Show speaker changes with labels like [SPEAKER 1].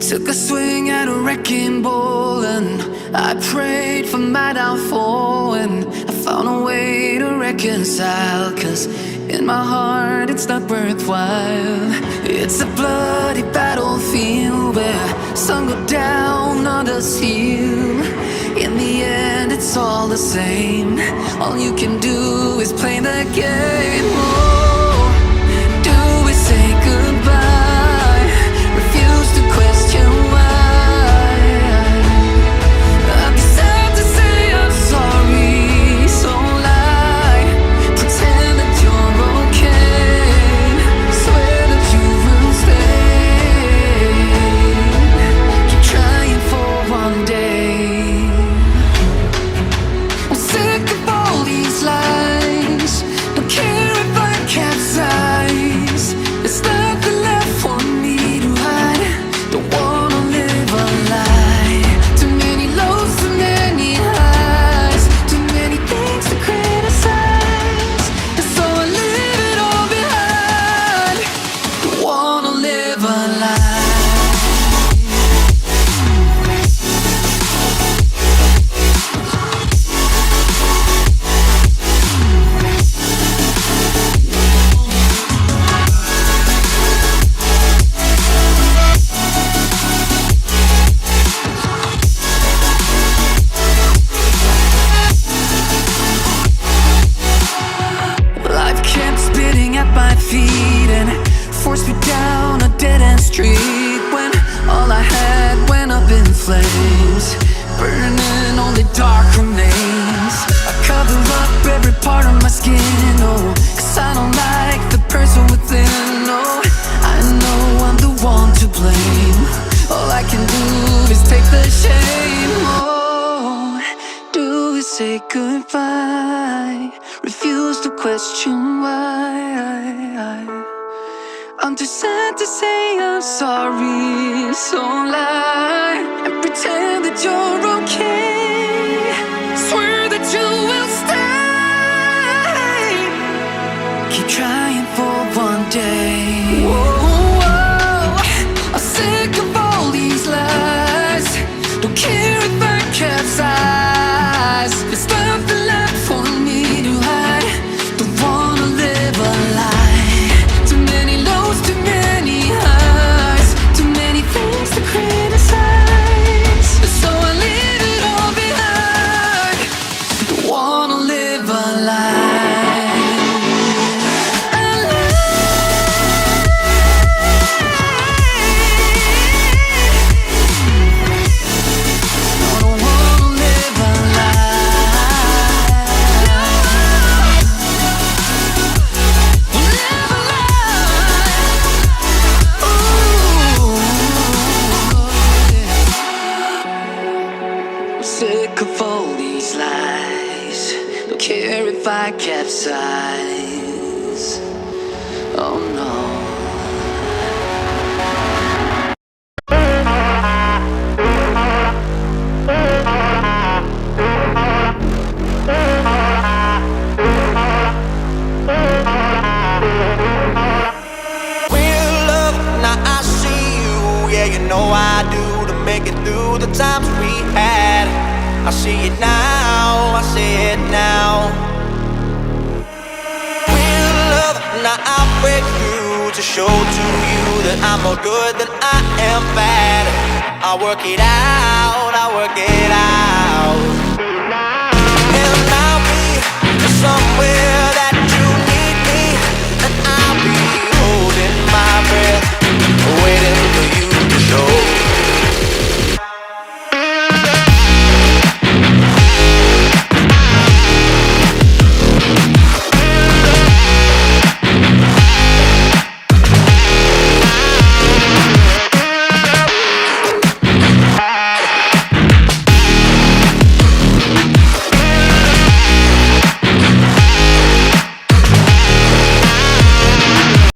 [SPEAKER 1] Took a swing at a wrecking ball and I prayed for my downfall, and I found a way to reconcile, 'cause in my heart it's not worthwhile. It's a bloody battlefield where some go down, others heal. In the end it's all the same. All you can do is play the game. Oh, do we say goodbye? Refuse to question why. I'm sad to say I'm sorry, so lie. Pretend that you're okay. Swear that you will stay. Keep trying for one day. I'm sick of all these lies. Don't care if I capsize. There's nothing left for me to hide. Don't wanna live a lie. Too many lows, too many highs. Too many things to criticize. And so I leave it all behind. Don't wanna live a lie. Life kept spitting at my feet and forced me down a dead-end street, when all I had went up in flames, burning only dark remains. I cover up every part of my skin, oh, 'cause I don't like the person within. Oh, I know I'm the one to blame. All I can do is take the shame. Oh, do we say goodbye? Refuse to question why. I'm too sad to say I'm sorry, so lie and pretend that you're okay. Swear that you will stay. Keep trying for one day. Whoa, whoa. I'm sick of all these lies. Don't care if I capsize. There's nothing left for me to hide. Don't wanna live a lie. Too many lows, too many highs. Too many things to criticize. So I leave it all behind. Don't wanna live a lie. A lie. No, don't wanna live a lie. Live a lie. Ooh, yeah. I'm sick of all these lies. Don't care if I capsize. Oh no.
[SPEAKER 2] Real love, now I see you. Yeah, you know I do, to make it through the times we had. I see it now, I see it now. Real love, now I break through to show to you that I'm more good than I am bad. I work it out, I work it out.